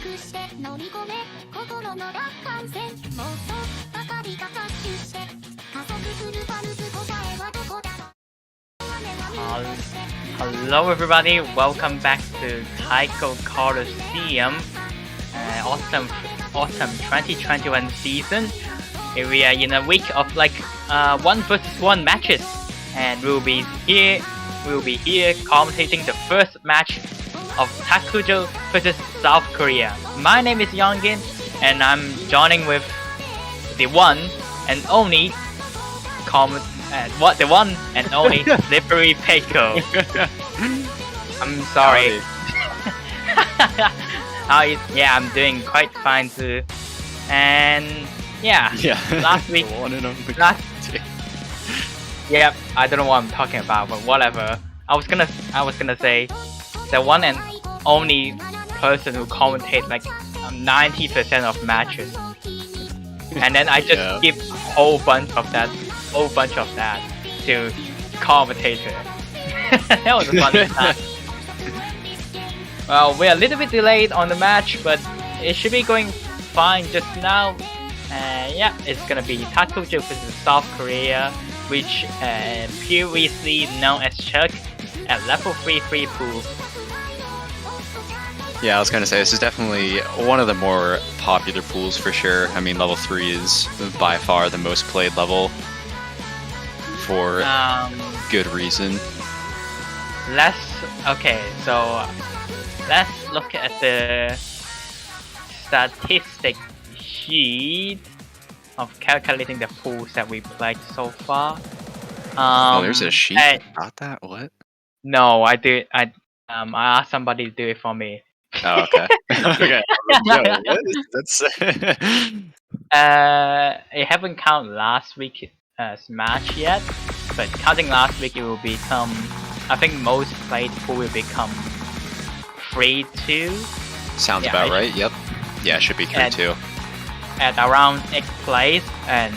Hello everybody, welcome back to Taiko Colosseum, autumn 2021 season. We are in a week of like 1 versus 1 matches, and we'll be here commentating the first match of TakoJoe versus South Korea. My name is YonGin, and I'm joining with the one and only SlipperyPickle. I'm sorry. Yeah, I'm doing quite fine too. And last week, yeah, I don't know what I'm talking about, but whatever. I was gonna say the one and only person who commentate like 90% of matches, and then I just skip a whole bunch of that to commentator. That was a fun time. Well, we're a little bit delayed on the match, but it should be going fine just now. Yeah, it's gonna be TakoJoe versus South Korea, which previously known as Chuck, at level 3 free pool. Yeah, I was gonna say, this is definitely one of the more popular pools for sure. I mean, level 3 is by far the most played level for good reason. Okay, so let's look at the statistic sheet of calculating the pools that we played so far. There's a sheet about that? What? No, I asked somebody to do it for me. Oh, okay. Okay. That's it haven't counted last week's match yet, but counting last week, it will become, I think most played pool will become 3-2. Sounds about right. Yep. Yeah, it should be 3-2. At around 8th place, and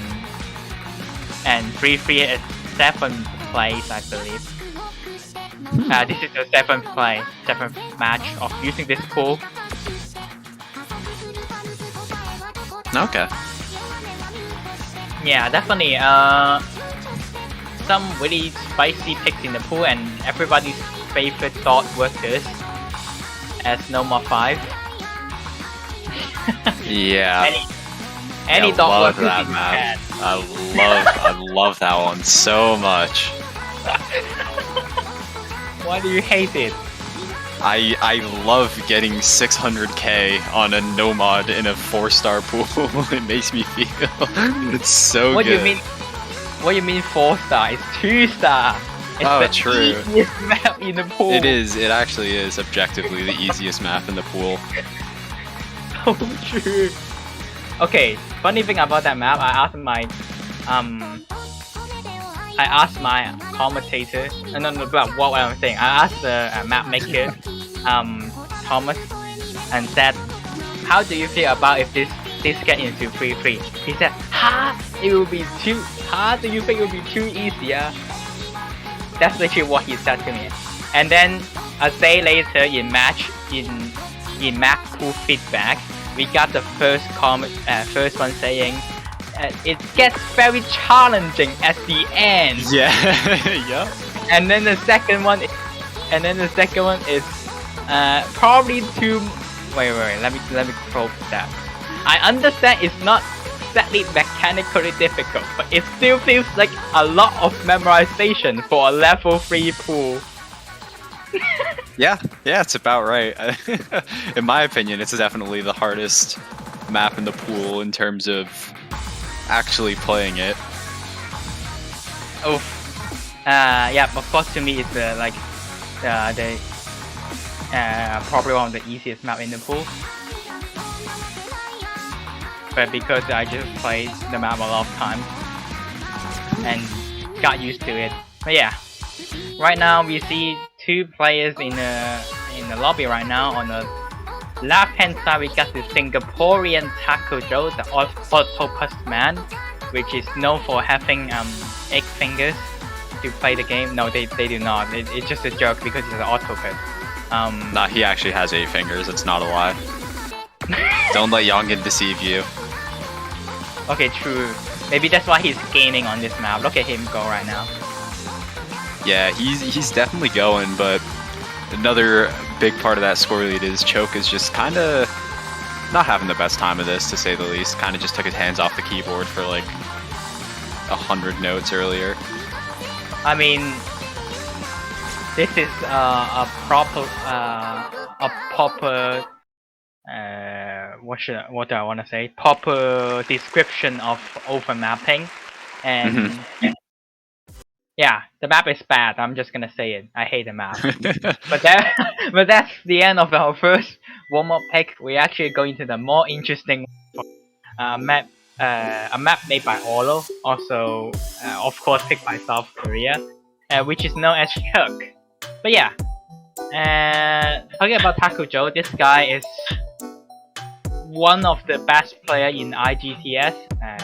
3-3 at 7th place, I believe. This is the 7th match of using this pool. Okay. Yeah, definitely. Some really spicy picks in the pool, and everybody's favorite dot workers as Noma 5. Yeah. Any dot workers that map. I love that one so much. Why do you hate it? I love getting 600k on a no-mod in a 4-star pool. It makes me feel it's so good. What do you mean 4-star? It's 2-star. It's the easiest map in the pool. It is. It actually is objectively the easiest map in the pool. So true. Okay, funny thing about that map, I asked my commentator. No, what I'm saying. I asked the map maker, Thomas, and said, "How do you feel about if this get into 3-3?" He said, it will be too. Do you think it will be too easy? That's literally what he said to me. And then a day later, in map pool feedback, we got the first one saying, it gets very challenging at the end. Yeah. Yeah. And then the second one is probably too. Wait. Let me quote that. I understand it's not exactly mechanically difficult, but it still feels like a lot of memorization for a level 3 pool. Yeah, it's about right. In my opinion, it's definitely the hardest map in the pool in terms of actually playing it. Oh, yeah. Of course, to me, it's probably one of the easiest map in the pool. But because I just played the map a lot of times and got used to it. But yeah, right now we see 2 players in the lobby right now. On the left hand side, we got the Singaporean TakoJoe, the octopus man, which is known for having 8 fingers to play the game. No, they do not. It's just a joke because he's an octopus. Nah, he actually has 8 fingers. It's not a lie. Don't let YonGin deceive you. Okay, true. Maybe that's why he's gaining on this map. Look at him go right now. Yeah, he's definitely going, but another big part of that score lead is Choke is just kind of not having the best time of this, to say the least. Kind of just took his hands off the keyboard for like 100 notes earlier. I mean, this is a proper what do I want to say? Proper description of overmapping, and yeah, the map is bad. I'm just gonna say it. I hate the map. but that's the end of our first warm-up pick. We're actually going to the more interesting map. A map made by Olo, also of course picked by South Korea, which is known as Chuck. But yeah, talking about TakoJoe, this guy is one of the best player in IGTS.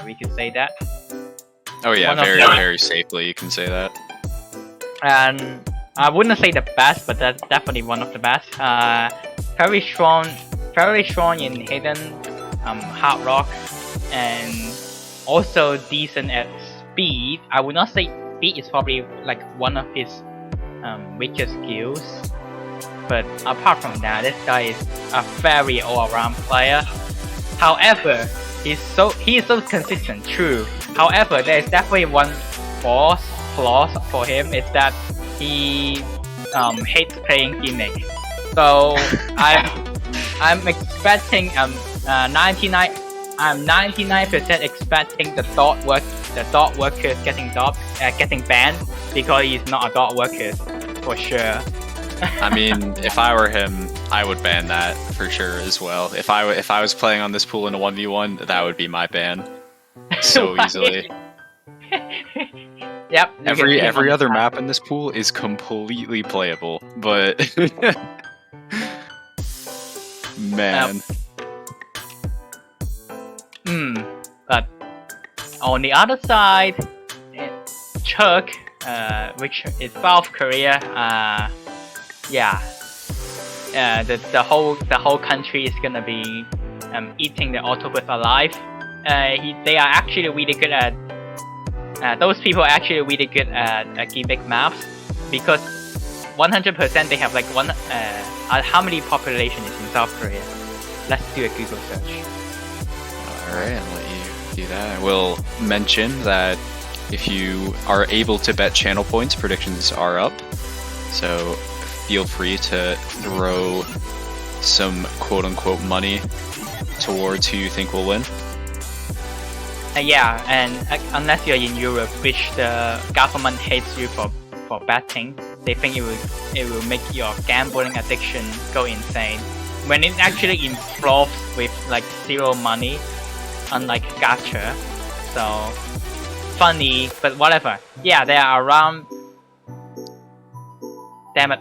We could say that. Oh yeah, very safely you can say that. And I wouldn't say the best, but that's definitely one of the best. Very strong in hidden, hard rock, and also decent at speed. I would not say speed is probably like one of his weakest skills, but apart from that, this guy is a very all-around player. However, he is so consistent. True. However, there is definitely one flaw for him, is that he hates playing gimmick. So I'm expecting 99% expecting the dot workers getting banned because he's not a dot worker for sure. I mean, if I were him, I would ban that for sure as well. If I was playing on this pool in a 1v1, that would be my ban. So easily. Yep. Every other map in this pool is completely playable, but man. But on the other side, Chuck, which is South Korea, the whole country is gonna be eating the octopus alive. They are actually really good at. Those people are actually really good at gimmick maps, because 100% they have like one. How many population is in South Korea? Let's do a Google search. Alright, I'll let you do that. I will mention that if you are able to bet channel points, predictions are up. So feel free to throw some quote-unquote money towards who you think will win. Yeah, and unless you're in Europe, which the government hates you for betting, they think it will make your gambling addiction go insane. When it actually involves with like zero money, unlike gacha. So funny, but whatever. Yeah, there are around. Damn it!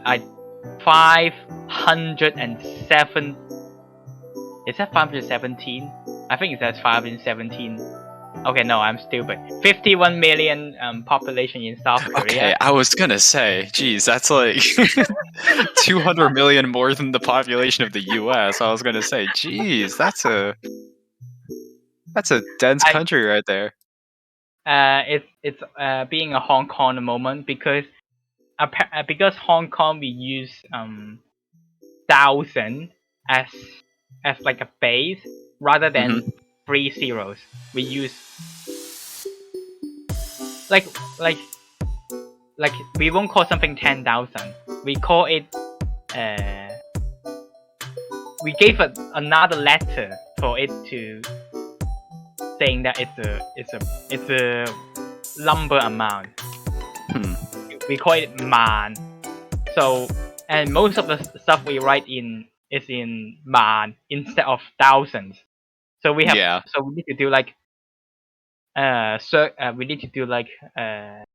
507. Is that 517? I think it says 517. Okay, no, I'm stupid. 51 million population in South Korea. Okay, I was gonna say, geez, that's like 200 million more than the population of the US. I was gonna say, geez, that's a dense country right there. It's being a Hong Kong moment, because Hong Kong we use 1,000 as like a base rather than 3 zeros. We use like we won't call something 10,000. We call it we gave another letter for it to saying that it's a number amount. We call it man. So, and most of the stuff we write in is in man instead of thousands. So we have so we need to do like we need to do like a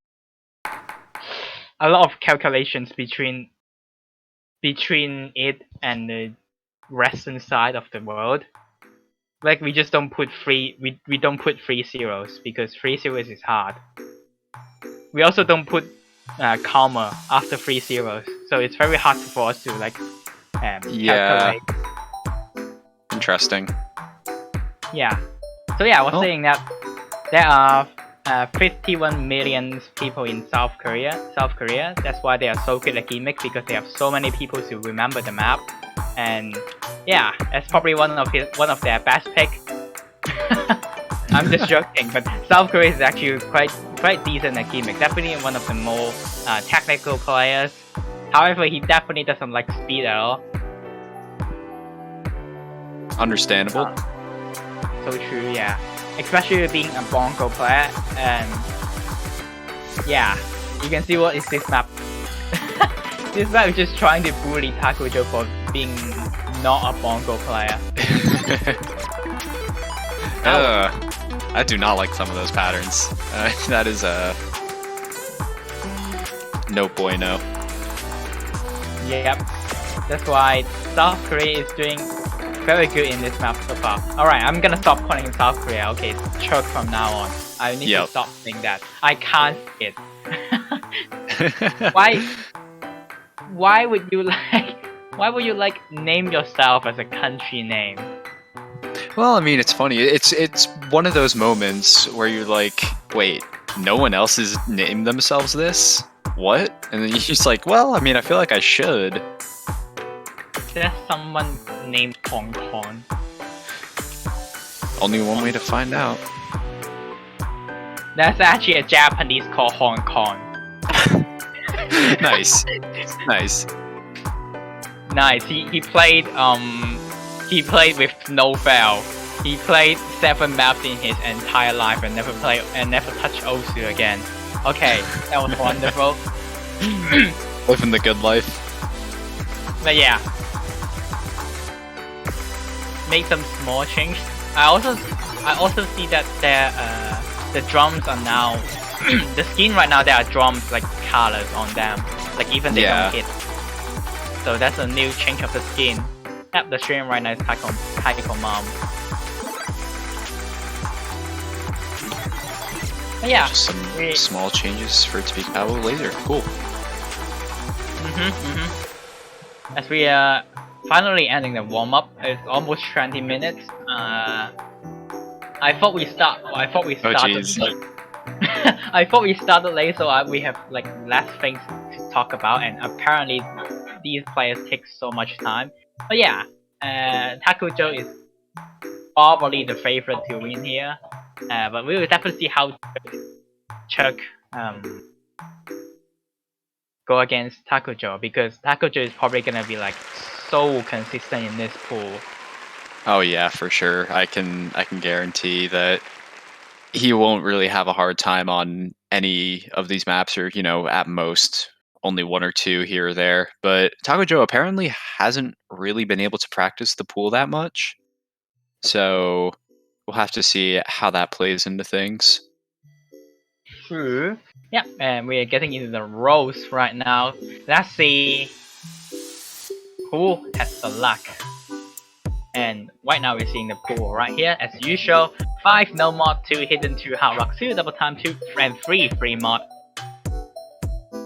lot of calculations between it and the western side of the world. Like we just don't put we don't put 3 zeros, because 3 zeros is hard. We also don't put comma after 3 zeros, so it's very hard for us to like calculate. Interesting. Yeah. So yeah, I was Oh. saying that there are 51 million people in South Korea. That's why they are so good at gimmicks, because they have so many people to remember the map. And yeah, that's probably one of their best pick. I'm just joking, but South Korea is actually quite decent at gimmick. Definitely one of the more technical players. However, he definitely doesn't like speed at all. Understandable. So true, yeah. Especially being a bongo player, and yeah, you can see what is this map. This map is just trying to bully TakoJoe for being not a bongo player. I do not like some of those patterns. That is no bueno. Yep. That's why South Korea is doing very good in this map so far. Alright, I'm gonna stop calling it South Korea. Okay, it's Chuck from now on. I need to stop saying that. I can't say it. Why would you like name yourself as a country name? Well, I mean, it's funny. It's one of those moments where you're like, wait, no one else has named themselves this? What? And then you're just like, well, I mean, I feel like I should. There's someone named Hong Kong. Only one way to find out. There's actually a Japanese called Hong Kong. Nice. Nice. Nice. He played with no fail. He played 7 maps in his entire life and never touched Osu again. Okay, that was wonderful. Living the good life. But yeah, make some small change. I also see that the drums are now the skin right now. There are drums like colors on them, like even they don't hit. So that's a new change of the skin. Yep, the stream right now is TaikoMom. But yeah, just some small changes for it to be Power Laser. Cool. As we are finally ending the warm up, it's almost 20 minutes. I thought we started. I thought we started late, so we have like less things to talk about, and apparently these players take so much time. But yeah, TakoJoe is probably the favorite to win here. But we will definitely see how Chuck go against TakoJoe, because TakoJoe is probably gonna be like so consistent in this pool. Oh yeah, for sure. I can guarantee that he won't really have a hard time on any of these maps, or at most only 1 or 2 here or there. But TakoJoe apparently hasn't really been able to practice the pool that much, so we'll have to see how that plays into things. True. Yeah, and we're getting into the roles right now. Let's see who has the luck. And right now we're seeing the pool right here as usual. 5 no mod, 2 hidden, 2 hard rock, 2 double time, 2 and 3 free mod.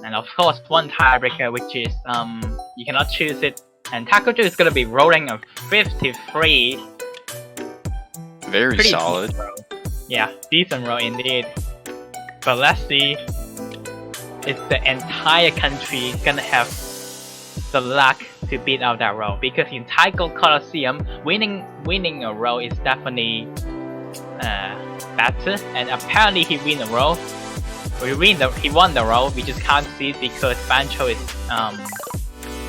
And of course 1 tiebreaker, which is you cannot choose it. And TakoJoe is gonna be rolling a 53. Very pretty solid. Yeah, decent roll indeed. But let's see if the entire country gonna have the luck to beat out that roll, because in Taiko Colosseum, winning a roll is definitely better, and apparently he won the roll. He won the roll. We just can't see it because Bancho is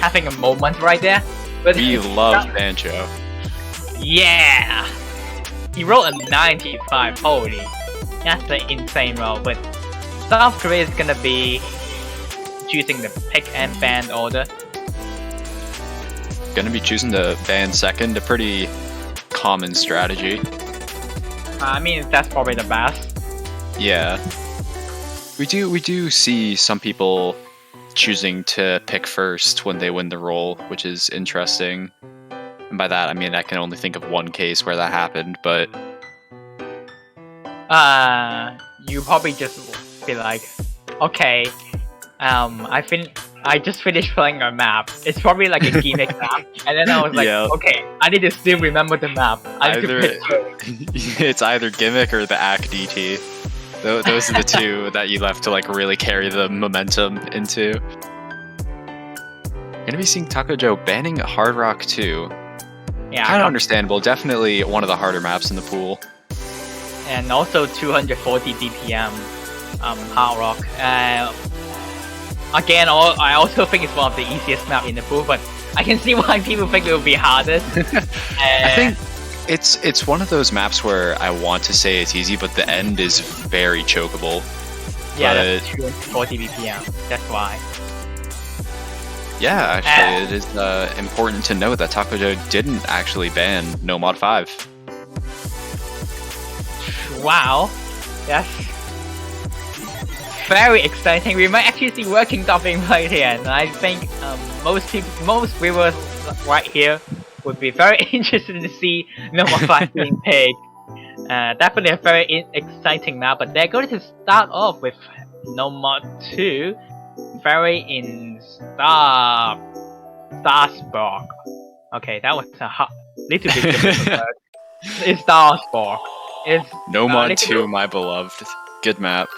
having a moment right there. But we love Bancho. Yeah, he rolled a 95. Holy, that's an insane roll. But South Korea is gonna be choosing the pick and ban order. Gonna be choosing to ban second, a pretty common strategy. I mean, that's probably the best. Yeah. We do see some people choosing to pick first when they win the roll, which is interesting. And by that, I mean, I can only think of 1 case where that happened, but... You probably just be like, okay, I I just finished playing a map. It's probably like a gimmick map, and then I was like, Yeah. okay, I need to still remember the map. I need to Either pick it's either gimmick or the ACK DT. Those are the two that you left to like really carry the momentum into. Gonna be seeing TakoJoe banning Hard Rock too. Yeah, Kind of understandable. Definitely one of the harder maps in the pool. and also 240 DPM, Hard Rock. Again, I also think it's one of the easiest map in the pool, but I can see why people think it would be hardest. I think it's one of those maps where I want to say it's easy, but the end is very chokeable. Yeah, But- that's 240 BPM. That's why. Yeah, actually, it is important to note that TakoJoe didn't actually ban No Mod 5. Wow, that's very exciting. We might actually see working dot being played here, and I think most viewers right here would be very interested to see No Mod 5 being picked. Definitely a very exciting map, but they're going to start off with No Mod 2, very in Starsborg. Okay, that was a little bit difficult. It's Starsborg. It's No Mod little 2, my beloved. Good map.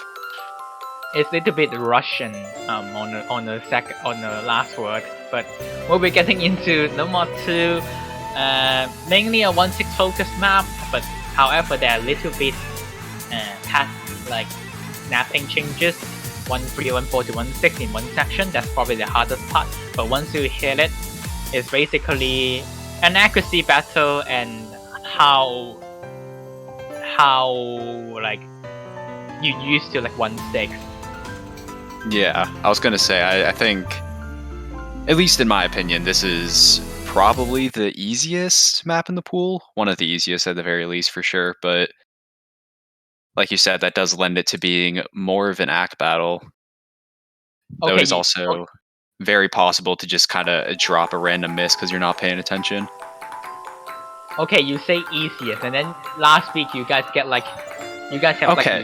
It's a little bit Russian on the last word, but we'll be getting into No Mod 2, mainly a 1-6 focused map, but however there are a little bit like snapping changes, 1-3, 1-4 to 1-6 in one section. That's probably the hardest part, but once you hit it, it's basically an accuracy battle and how like you used to like 1-6. Yeah, I was gonna say, I think, at least in my opinion, this is probably the easiest map in the pool. One of the easiest at the very least, for sure, but like you said, that does lend it to being more of an ACK battle. Though it is also very possible to just kind of drop a random miss because you're not paying attention. Okay, you say easiest, and then last week you guys have like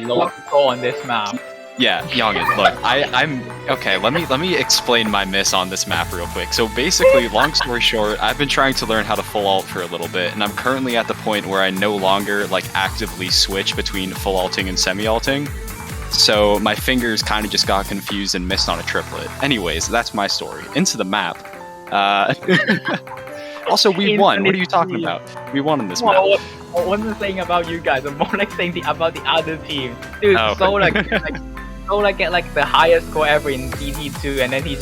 low score on this map. Yeah, YonGin, look, I'm okay. Let me explain my miss on this map real quick. So basically, long story short, I've been trying to learn how to full alt for a little bit, and I'm currently at the point where I no longer like actively switch between full alting and semi alting. So my fingers kind of just got confused and missed on a triplet. Anyways, that's my story. Into the map. Also, we won. What are you talking about? We won in this map. I wasn't saying about you guys. I'm more like saying about the other team. Dude, Oh. Solar get like the highest score ever in DT2, and then he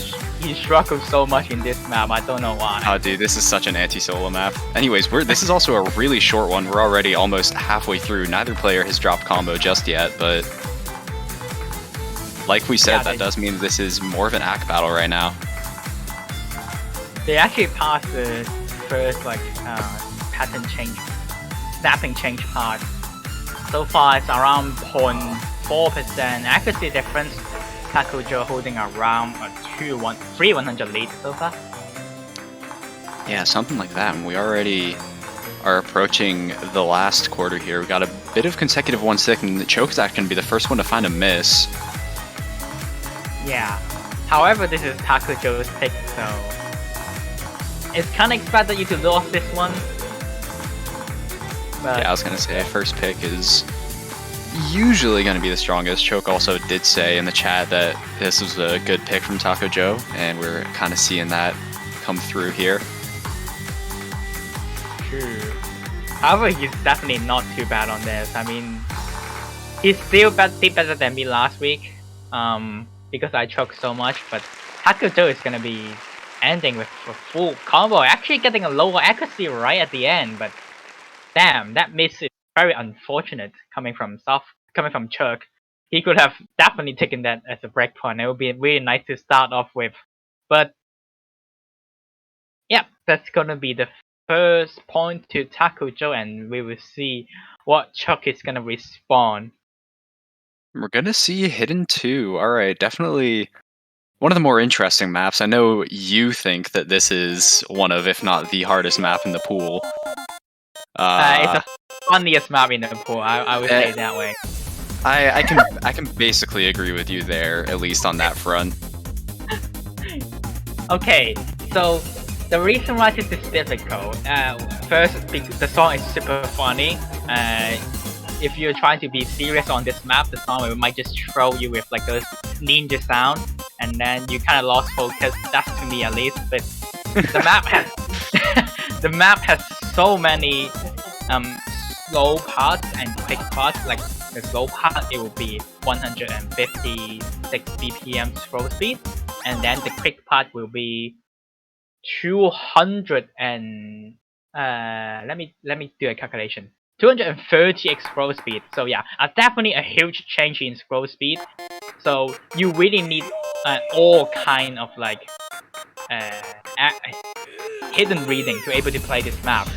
struggled so much in this map. I don't know why. Oh, dude, this is such an anti-solo map. Anyways, this is also a really short one. We're already almost halfway through. Neither player has dropped combo just yet, but like we said, Yeah, that does mean this is more of an ACK battle right now. They actually passed the first like pattern change, snapping change part. So far, it's around 0.4% accuracy difference. TakoJoe holding around a 3-100 lead so far. Yeah, something like that. And we already are approaching the last quarter here. We got a bit of consecutive 1-6, and the Choke's can be the first one to find a miss. Yeah. However, this is TakoJoe's pick, so it's kind of expected you to lose this one. But Yeah, I was gonna say, first pick is usually gonna be the strongest. Choke also did say in the chat that this was a good pick from TakoJoe, and we're kind of seeing that come through here. true. However, he's definitely not too bad on this. I mean, he's still did better than me last week, because I choked so much. But TakoJoe is gonna be ending with a full combo, actually getting a lower accuracy right at the end. But damn, that miss is very unfortunate coming from Chuck. He could have definitely taken that as a breakpoint. It would be really nice to start off with. But yeah, that's gonna be the first point to TakoJoe, and we will see what Chuck is gonna respond. We're gonna see Hidden 2. Alright, definitely one of the more interesting maps. I know you think that this is one of, if not the hardest map in the pool. It's the funniest map in the pool, I would say it that way. I can basically agree with you there, at least on that front. Okay, so the reason why this is difficult, first, the song is super funny. If you're trying to be serious on this map, the song might just throw you with like a ninja sound, and then you kind of lost focus. That's to me at least. But the map has the map has so many slow parts and quick parts. Like the slow part, it will be 156 BPM scroll speed, and then the quick part will be 200 and let me do a calculation. 230 scroll speed. So yeah, definitely a huge change in scroll speed. So you really need all kind of like hidden reading to able to play this map.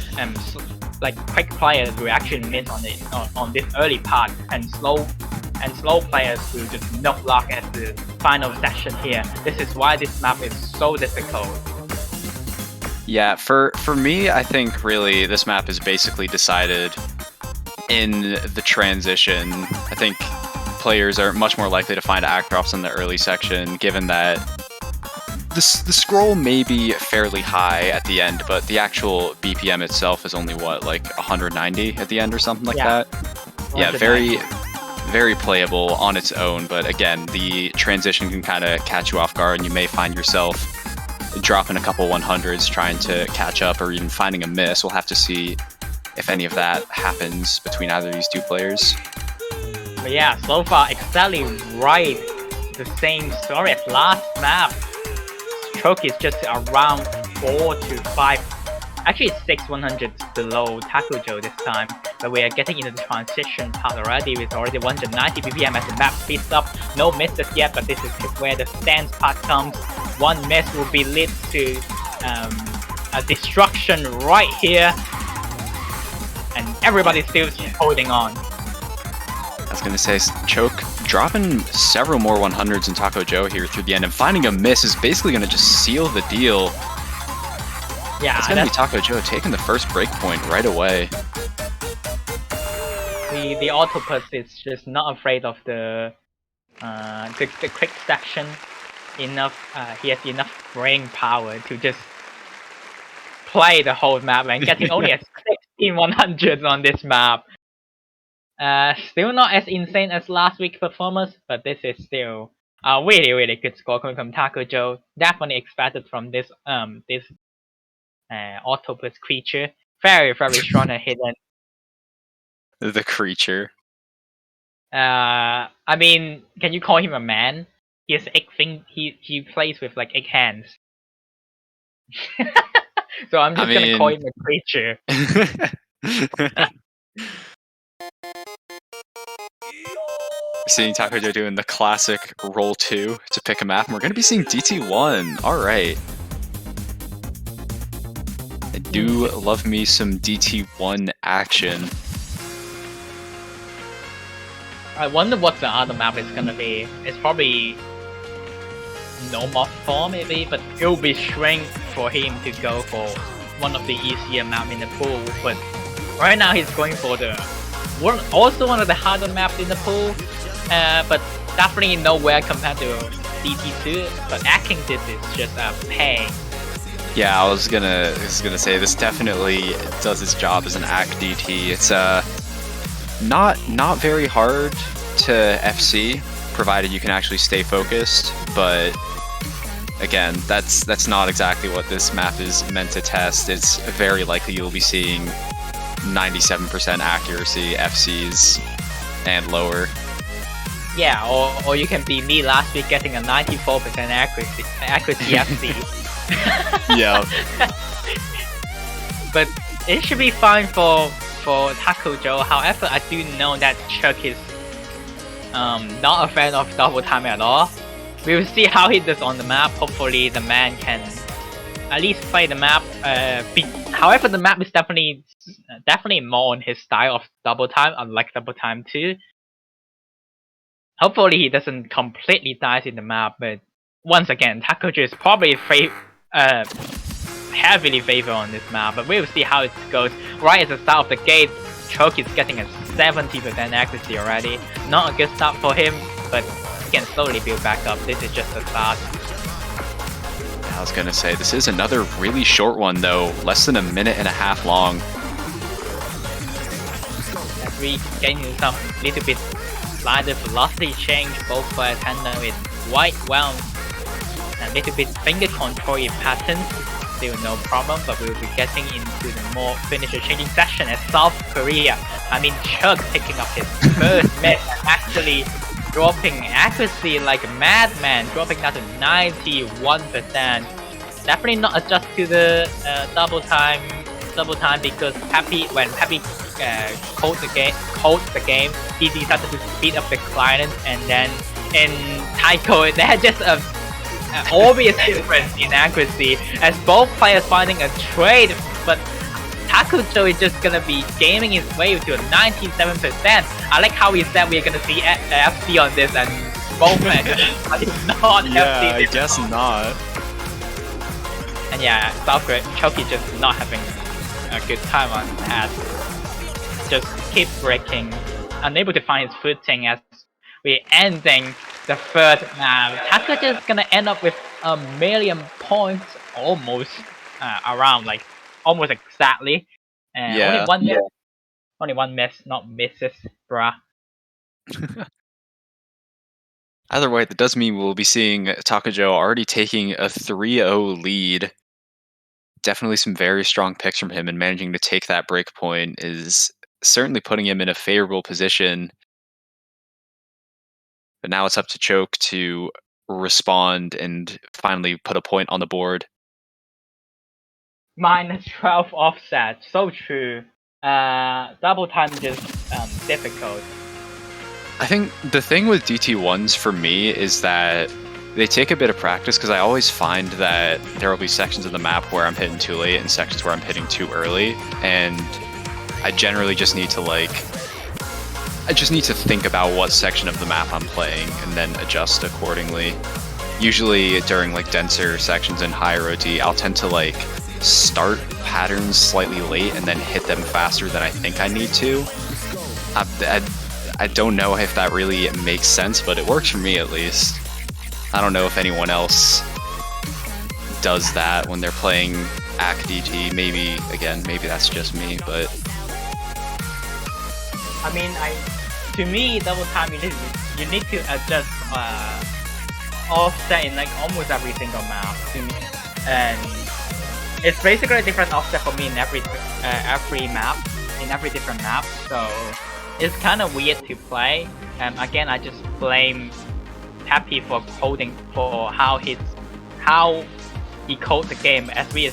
Like quick players will actually miss on it on this early part, and slow players will just knock lock at the final section here. This is why this map is so difficult. Yeah, for me, I think really this map is basically decided in the transition. I think players are much more likely to find act drops in the early section, given that the scroll may be fairly high at the end, but the actual BPM itself is only what, like 190 at the end or something like that? Yeah, very playable on its own, but again, the transition can kind of catch you off guard, and you may find yourself dropping a couple 100s trying to catch up, or even finding a miss. We'll have to see if any of that happens between either of these two players. But yeah, so far exactly right, the same story as last map. Choke is just around 4 to 5, actually 6 100s below TakoJoe this time, but we are getting into the transition part already with already 190 BPM as the map speeds up. No misses yet, but this is where the stance part comes. One miss will be lead to a destruction right here, and everybody's still holding on. I was gonna say, Choke dropping several more 100s in TakoJoe here through the end, and finding a miss is basically gonna just seal the deal. Yeah, it's gonna be TakoJoe taking the first breakpoint right away. The octopus is just not afraid of the quick section. Enough, he has enough brain power to just play the whole map, and getting only a 16 100s on this map. Still not as insane as last week's performance, but this is still a really good score coming from TakoJoe. Definitely expected from this octopus creature. Very strong and hidden. The creature. I mean, can you call him a man? He has egg thing. He plays with like egg hands. So I'm just gonna call him a creature. Seeing TakoJoe doing the classic roll 2 to pick a map, and we're gonna be seeing DT1. All right. I do love me some DT1 action. I wonder what the other map is gonna be. It's probably no mod 4 maybe, but it will be shrink for him to go for one of the easier map in the pool. But right now he's going for also one of the harder maps in the pool, but definitely nowhere compared to DT2. But acting this is just a pain. Yeah, I was gonna say this definitely does its job as an act DT. It's not very hard to FC, provided you can actually stay focused, but again, that's not exactly what this map is meant to test. It's very likely you'll be seeing 97% accuracy FCs and lower. Yeah, or you can be me last week getting a 94% accuracy FC. Yeah. But it should be fine for TakoJoe. However, I do know that Chuck is not a fan of double time at all. We will see how he does on the map. Hopefully the man can at least play the map. However, the map is definitely more on his style of double time, unlike double time 2. Hopefully he doesn't completely die in the map, but once again, TakoJoe is probably heavily favor on this map, but we'll see how it goes. Right at the start of the gate, Choke is getting a 70% accuracy already. Not a good start for him, but he can slowly build back up. This is just the start. I was gonna say, this is another really short one though, less than a minute and a half long. As we gaining some little bit slider velocity change, both players handle it quite well. A little bit finger control in patterns, still no problem, but we'll be getting into the more finisher changing session as South Korea. I mean, Chuck picking up his first miss and actually dropping accuracy like a madman, dropping down to 91%. Definitely not adjust to the double time because when Happy called the game, he decided to speed up the client, and then in Taiko, they had just a obvious difference in accuracy as both players finding a trade, but TakoJoe is just gonna be gaming his way to a 97%. I like how he said we're gonna see FC on this, and both players not Yeah, FC. I guess not. And yeah, South Korea, Choki just not having a good time on that. Just keep breaking, unable to find his footing as we're ending the third map. TakoJoe is gonna end up with 1,000,000 points, almost around like almost exactly. And Yeah. only one miss, not misses, bruh. Either way, that does mean we'll be seeing TakoJoe already taking a 3-0 lead. Definitely some very strong picks from him, and managing to take that break point is certainly putting him in a favorable position. But now it's up to Choke to respond and finally put a point on the board. -12 offset, so true. Double time just difficult. I think the thing with DT1s for me is that they take a bit of practice, because I always find that there will be sections of the map where I'm hitting too late and sections where I'm hitting too early, and I generally just need to think about what section of the map I'm playing and then adjust accordingly. Usually during like denser sections in higher OD, I'll tend to start patterns slightly late and then hit them faster than I think I need to. I don't know if that really makes sense, but it works for me at least. I don't know if anyone else does that when they're playing AC DT. Maybe that's just me, but I mean, to me, double time you need to adjust offset in like almost every single map to me, and it's basically a different offset for me in every map, in every different map. So it's kind of weird to play. And again, I just blame Happy for coding, for how he coded the game. As we are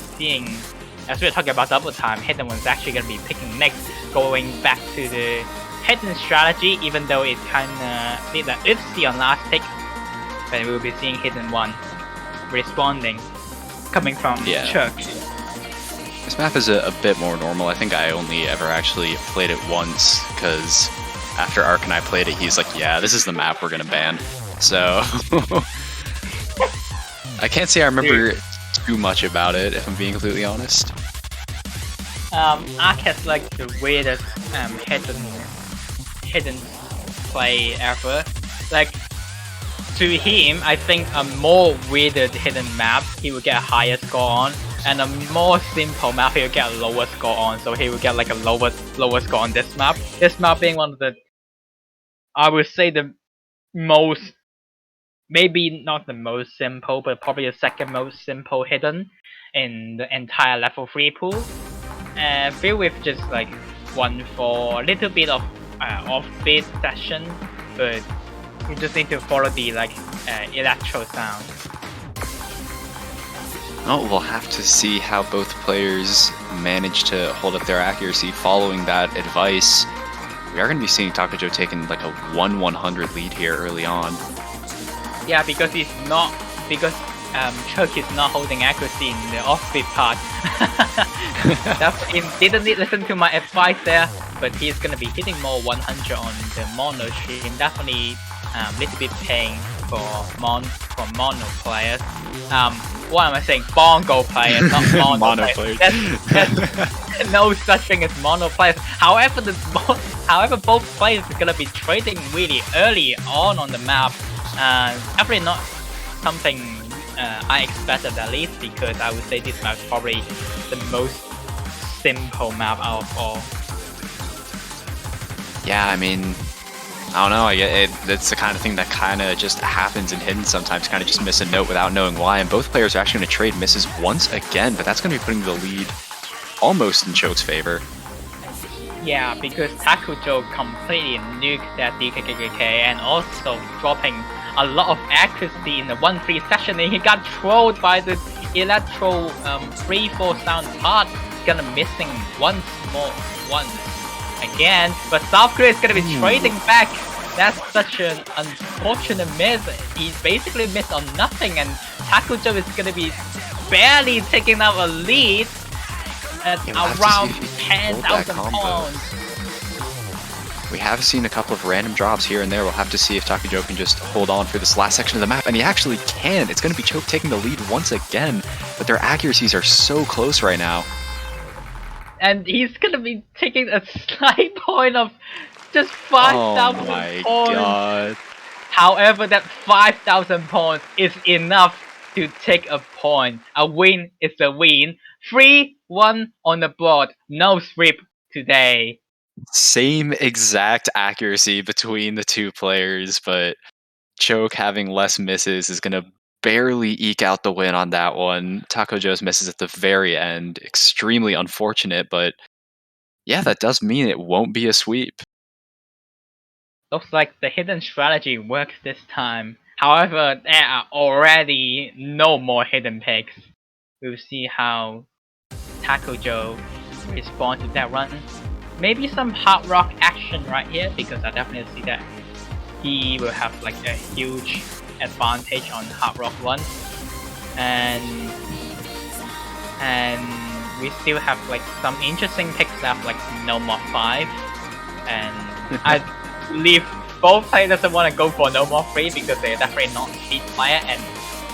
talking about double time, Hidden was actually gonna be picking next, going back to the Hidden strategy, even though it kinda did an oopsie on last pick. But we will be seeing Hidden 1 responding, coming from Chuck. This map is a bit more normal. I think I only ever actually played it once, because after Ark and I played it, he's like, yeah, this is the map we're gonna ban. So I can't say I remember too much about it, if I'm being completely honest. Ark has like the weirdest hidden play ever. Like, to him, I think a more weirded hidden map he will get a higher score on, and a more simple map he will get a lower score on. So he will get like a lower score on this map. This map being one of the, I would say, the most, maybe not the most simple, but probably the second most simple hidden in the entire level 3 pool. And filled with just like 1-4, a little bit of offbeat session, but you just need to follow the electro sound. Oh, we'll have to see how both players manage to hold up their accuracy following that advice. We are going to be seeing TakoJoe taking like a 1-100 lead here early on. Yeah, because Chuck is not holding accuracy in the offbeat part. He didn't listen to my advice there, but he's gonna be hitting more 100 on the mono stream. Definitely little bit paying for mono players. What am I saying? Bongo players, not mono, Mono players. There's no such thing as mono players. However, both players are gonna be trading really early on the map. Definitely not something I expected at least, because I would say this map is probably the most simple map out of all. Yeah, I mean, I don't know. I get it's the kind of thing that kind of just happens in hidden sometimes. Kind of just miss a note without knowing why. And both players are actually going to trade misses once again, but that's going to be putting the lead almost in Choke's favor. Yeah, because TakoJoe completely nuked that DKKK and also dropping a lot of accuracy in the 1-3 session, and he got trolled by the electro 3-4 sound part. Gonna missing once again, but South Korea is gonna be trading back. That's such an unfortunate miss. He basically missed on nothing, and TakoJoe is gonna be barely taking up a lead at around 10,000 pounds. We have seen a couple of random drops here and there. We'll have to see if TakoJoe can just hold on for this last section of the map, and he actually can. It's going to be Choke taking the lead once again, but their accuracies are so close right now. And he's going to be taking a slight point of just 5,000 points. Oh my god. However, that 5,000 points is enough to take a point. A win is a win. 3-1 on the board. No sweep today. Same exact accuracy between the two players, but Choke having less misses is going to barely eke out the win on that one. TakoJoe's misses at the very end. Extremely unfortunate, but yeah, that does mean it won't be a sweep. Looks like the hidden strategy works this time. However, there are already no more hidden picks. We'll see how TakoJoe responds to that run. Maybe some hard rock action right here, because I definitely see that he will have like a huge advantage on hard rock one, and we still have like some interesting picks left, like No More 5, and I believe both players doesn't want to go for No More 3 because they're definitely not speed player, and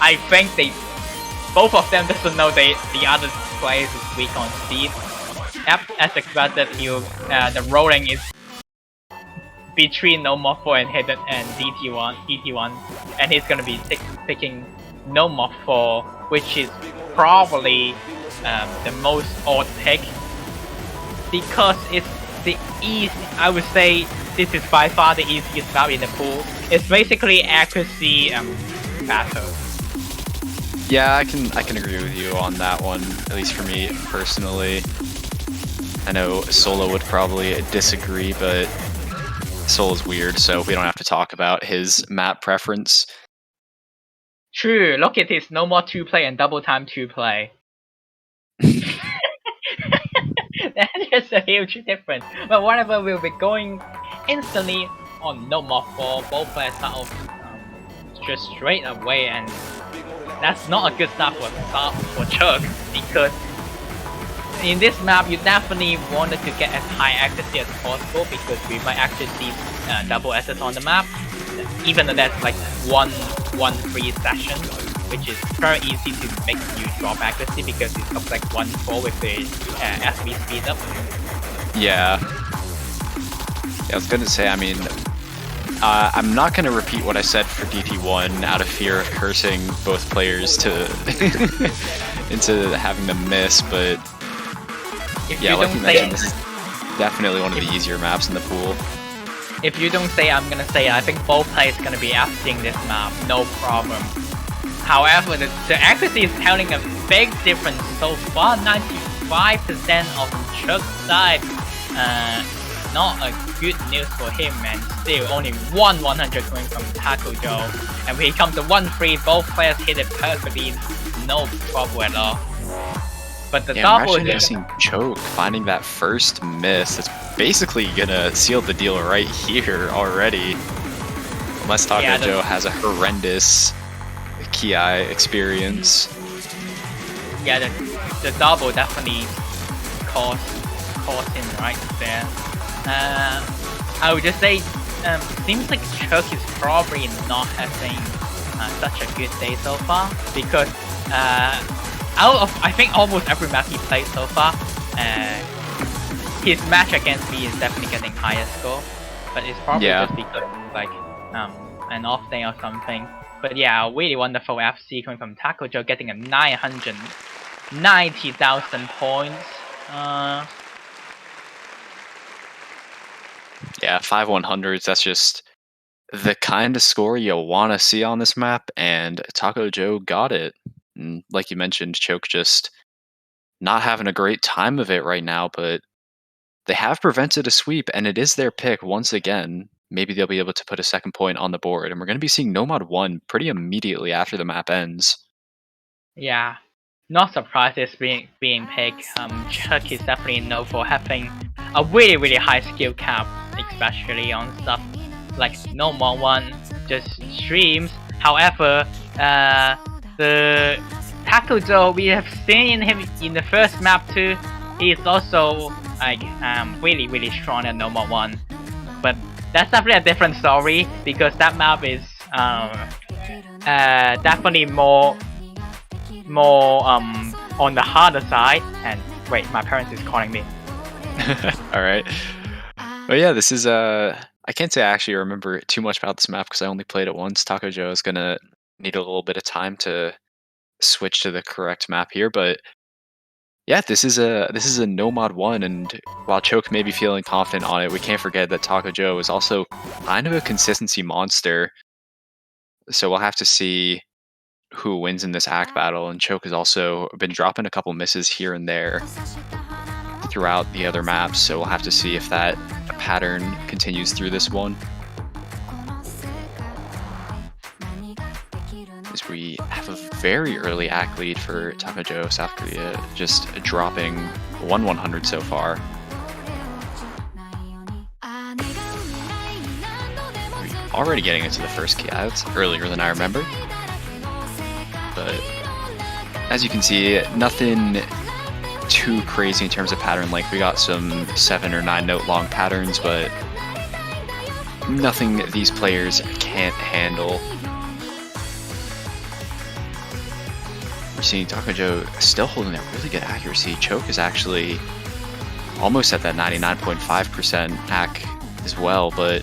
I think both of them doesn't know the other players is weak on speed. As expected, the rolling is between No More 4 and Hidden and DT1, and he's gonna be picking No More 4, which is probably the most odd pick, because it's the easy. I would say this is by far the easiest map in the pool. It's basically accuracy battle. Yeah, I can agree with you on that one, at least for me personally. I know Solo would probably disagree, but Solo's weird, so we don't have to talk about his map preference. True, look at his No More 2 play and Double Time 2 play. That is a huge difference. But whatever, we'll be going instantly on No More 4. Both players start off just straight away, and that's not a good start for Chuck, because in this map you definitely wanted to get as high accuracy as possible, because we might actually see double SS on the map, even though that's like 1-1-3 session, which is very easy to make you drop accuracy because it comes like 1-4 with the SV speed up. Yeah. I was gonna say, I mean, I'm not gonna repeat what I said for DT1 out of fear of cursing both players to into having them miss, but yeah, like you mentioned, this is definitely one of the easier maps in the pool. If you don't say, I'm gonna say it. I think both players gonna be asking this map, no problem. However, the accuracy is telling a big difference so far. 95% of Chuck's side. Not a good news for him, and still only 100 coming from TakoJoe. And when he comes to 1-3, both players hit it perfectly, no trouble at all. But the double I'm actually guessing Choke finding that first miss. It's basically gonna seal the deal right here already. Unless TakoJoe has a horrendous Ki experience. Yeah, the double definitely caused him right there. I would just say, seems like Chuck is probably not having such a good day so far, because out of I think almost every map he played so far, his match against me is definitely getting higher score, but it's probably just because like an off day or something. But yeah, really wonderful FC coming from TakoJoe, getting a 990,000 points. Yeah, 5 100s. That's just the kind of score you want to see on this map, and TakoJoe got it. And like you mentioned, Choke just not having a great time of it right now, but they have prevented a sweep, and it is their pick once again. Maybe they'll be able to put a second point on the board, and we're going to be seeing Nomad 1 pretty immediately after the map ends. Yeah, not surprised it's being picked. Chuck is definitely known for having a really high skill cap, especially on stuff like Nomad 1 just streams. However, the TakoJoe, we have seen him in the first map too. He is also like really strong at Nomad 1, but that's definitely a different story because that map is definitely more on the harder side. And wait, my parents is calling me. All right. But yeah, this is I can't say I actually remember too much about this map because I only played it once. TakoJoe is gonna need a little bit of time to switch to the correct map here, but yeah, this is a Nomad 1, and while Choke may be feeling confident on it, we can't forget that TakoJoe is also kind of a consistency monster. So we'll have to see who wins in this act battle, and Choke has also been dropping a couple misses here and there throughout the other maps, so we'll have to see if that pattern continues through this one. As we have a very early act lead for TakoJoe, South Korea, just dropping 100 so far. We're already getting into the first key. That's earlier than I remember. But as you can see, nothing too crazy in terms of pattern length. We got some 7 or 9 note long patterns, but nothing these players can't handle. We're seeing TakoJoe still holding that really good accuracy. Choke is actually almost at that 99.5% hack as well, but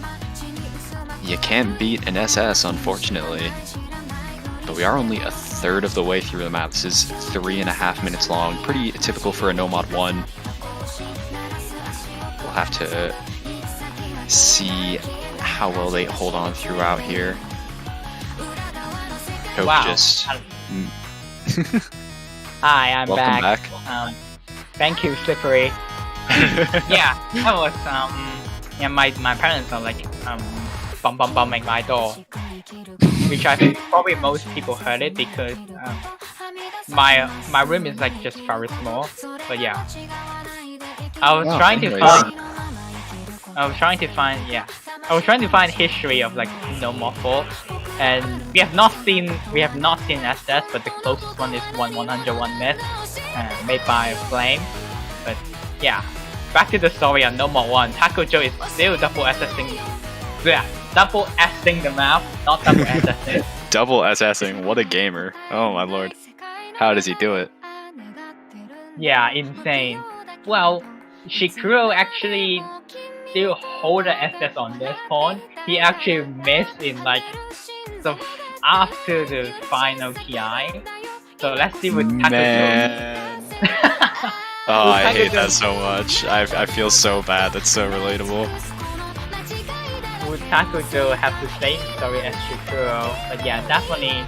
you can't beat an SS, unfortunately. But we are only a third of the way through the map. This is 3.5 minutes long. Pretty typical for a Nomad 1. We'll have to see how well they hold on throughout here. Choke Wow. just... Hi, I'm Welcome back. Thank you, Slippery. Yeah, that was yeah, my parents are like bumming my door, which I think probably most people heard it because my room is like just very small. But yeah, I was trying to find history of like Nomad 4, and we have not seen SS, but the closest one is 101 myth, made by Flame. But yeah, back to the story on Nomad 1. TakoJoe is still double SSing. Yeah, double S'ing the map, not double SSing. Double SSing, what a gamer. Oh my lord. How does he do it? Yeah, insane. Well, Shikuro actually still hold the SS on this point. He actually missed in like after the final TI. So let's see what TakoJoe. Oh, I hate that so much. I feel so bad. That's so relatable. Would TakoJoe have the same story as Shikuro? But yeah, definitely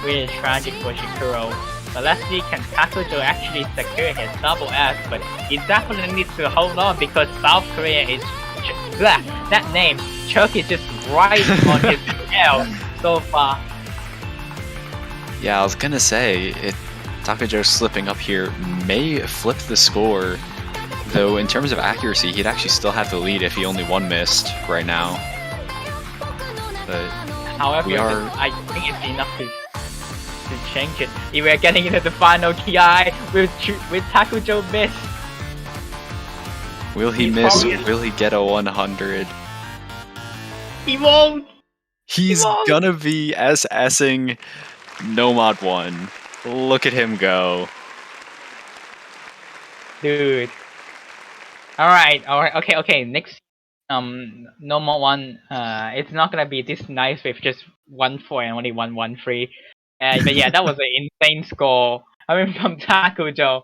really tragic for Shikuro. But let's see, can TakoJoe actually secure his double S? But he definitely needs to hold on because South Korea is that name. Chuck is just right on his tail so far. Yeah, I was gonna say TakoJoe slipping up here may flip the score. Though in terms of accuracy, he'd actually still have the lead if he only one missed right now. But however, I think it's enough to change it. If we're getting into the final TI with TakoJoe miss. Will he miss? Will he get a 100? He won't! He's gonna be SSing Nomad 1. Look at him go. Dude. Alright, okay, next Nomad 1, it's not gonna be this nice with just 1-4 and only 1-1-3. But yeah, that was an insane score. I mean, from TakoJoe.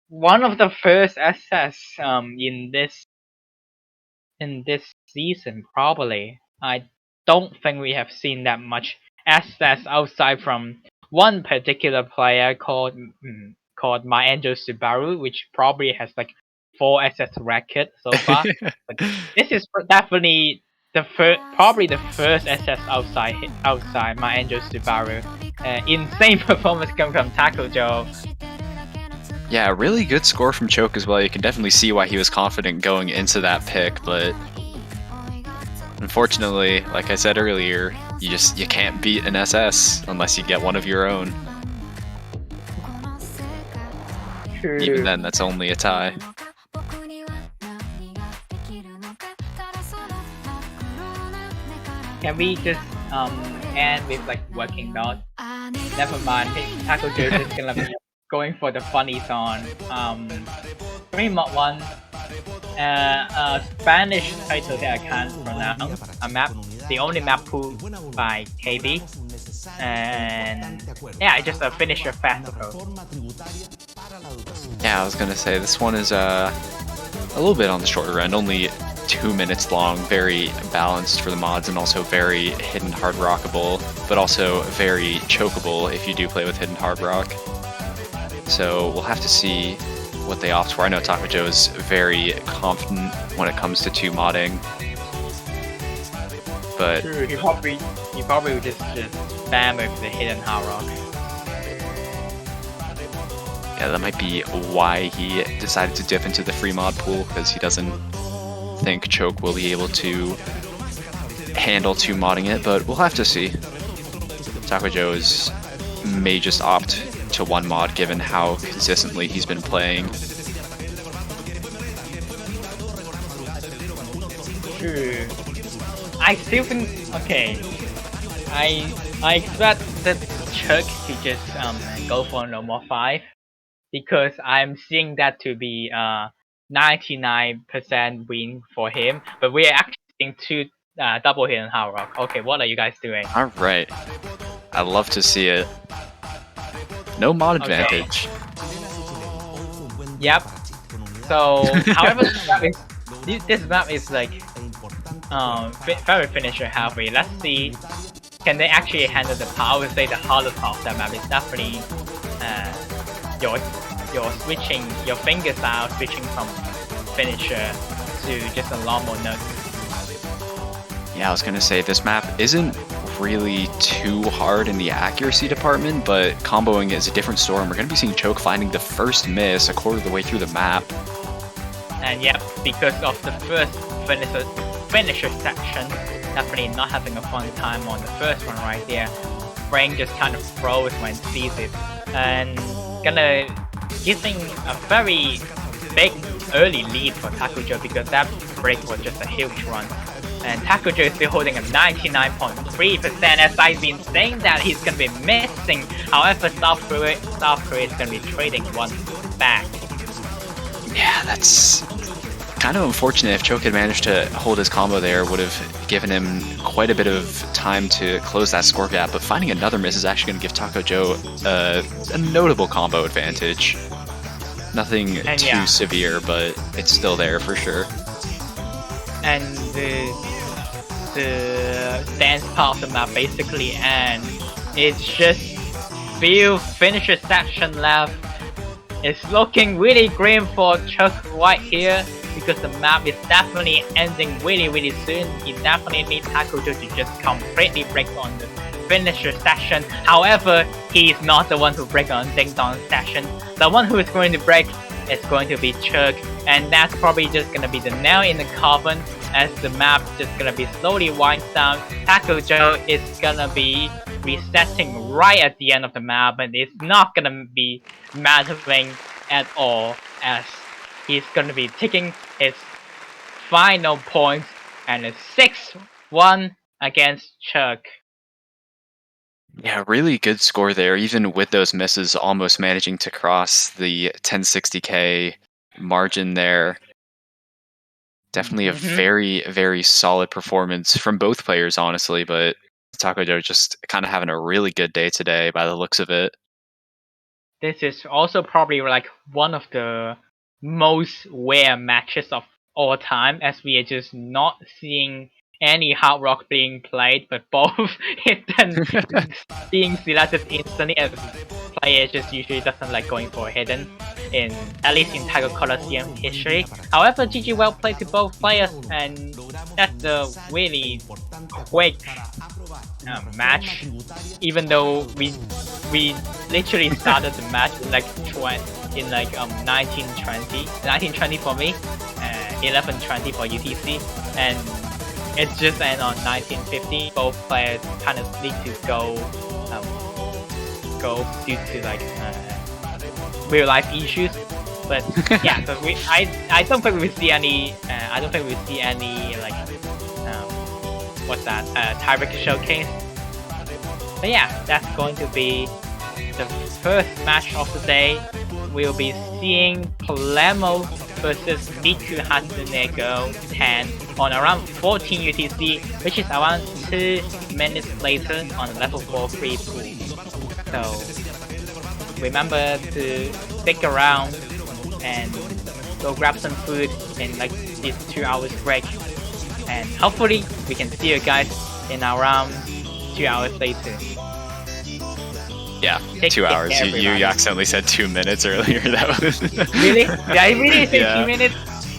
One of the first SS in this season probably. I don't think we have seen that much SS outside from one particular player called My Angel Subaru, which probably has like 4 SS record so far. But this is definitely probably the first SS outside My Angel Subaru. Insane performance coming from TakoJoe. Yeah, really good score from Choke as well. You can definitely see why he was confident going into that pick, but unfortunately, like I said earlier, you can't beat an SS unless you get one of your own. True. Even then, that's only a tie. Can we just end with like working notes? Never mind. TakoJoe is gonna be going for the funny song. 3 mod 1. A Spanish title that I can't pronounce. A map, the only map pulled by KB. And yeah, just a finisher festival. Yeah, I was gonna say this one is a little bit on the shorter end, only 2 minutes long, very balanced for the mods, and also very hidden hard rockable, but also very chokeable if you do play with hidden hard rock. So we'll have to see what they opt for. I know TakoJoe is very confident when it comes to 2 modding, but true, he probably would just spam with the hidden hard rock. yeah, that might be why he decided to dip into the free mod pool, because he doesn't think Choke will be able to handle 2 modding it, but we'll have to see. TakoJoe may just opt to 1 mod given how consistently he's been playing. True. I still think okay. I expect that Chuck to just go for no more 5 because I'm seeing that to be 99% win for him, but we are actually seeing 2 double hidden hard rock. Okay, what are you guys doing? Alright. I love to see it. No mod advantage. Yep. So, however, this map is like very finisher halfway. Let's see, can they actually handle the power? I would say the harder part of that map is definitely your switching, your fingerstyle switching from finisher to just a lot more nuts. Yeah, I was gonna say this map isn't really too hard in the accuracy department, but comboing is a different story, and we're gonna be seeing Choke finding the first miss a quarter of the way through the map. And yep, because of the first finisher section, definitely not having a fun time on the first one right there. Brain just kind of froze when it sees it, and gonna giving a very big early lead for TakoJoe because that break was just a huge run. And TakoJoe is still holding a 99.3%, as I've been saying that he's gonna be missing. However, South Korea is gonna be trading 1 back. Yeah, that's kind of unfortunate. If Choke had managed to hold his combo there, would have given him quite a bit of time to close that score gap, but finding another miss is actually going to give TakoJoe a notable combo advantage. Nothing too severe, but it's still there for sure. And the dance part of the map basically ends. It's just few finisher section left. It's looking really grim for Chuck right here because the map is definitely ending really soon. He definitely needs TakoJoe to just completely break on the finisher section. However, he is not the one who breaks on Ding Dong section. The one who is going to break is going to be Chuck, and that's probably just gonna be the nail in the coffin as the map just gonna be slowly winds down. TakoJoe is gonna be resetting right at the end of the map, and it's not gonna be mattering at all as he's gonna be taking his final points and a 6-1 against Chuck. Yeah, really good score there, even with those misses, almost managing to cross the 1060k margin there. Definitely a very solid performance from both players, honestly, but TakoJoe just kind of having a really good day today by the looks of it. This is also probably like one of the most rare matches of all time, as we are just not seeing any hard rock being played, but both hidden being selected instantly, as players just usually doesn't like going for hidden, in at least in Taiko Colosseum history. However, GG well played to both players, and that's a really quick match. Even though we literally started the match in like 1920 for me, 11:20 for UTC, and it just ended on 1950. Both players kind of need to go due to like real life issues. But yeah, so I don't think we see any like what's that tiebreaker showcase. But yeah, that's going to be the first match of the day. We'll be seeing Palermo versus Miku Hatsune Girl 10 on around 14 UTC, which is around 2 minutes later on level 4 free pool. So remember to stick around and go grab some food in like this 2 hours break, and hopefully we can see you guys in around 2 hours later. Yeah, 2 hours. You accidentally said 2 minutes earlier. That was really? Did I really say 2 minutes?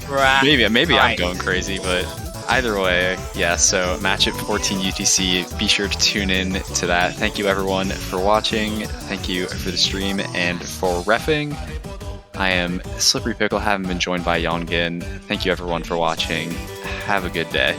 Right. Maybe I'm going crazy, but either way, yeah. So match at 14 UTC. Be sure to tune in to that. Thank you everyone for watching. Thank you for the stream and for reffing. I am SlipperyPickle, having been joined by YonGin. Thank you everyone for watching. Have a good day.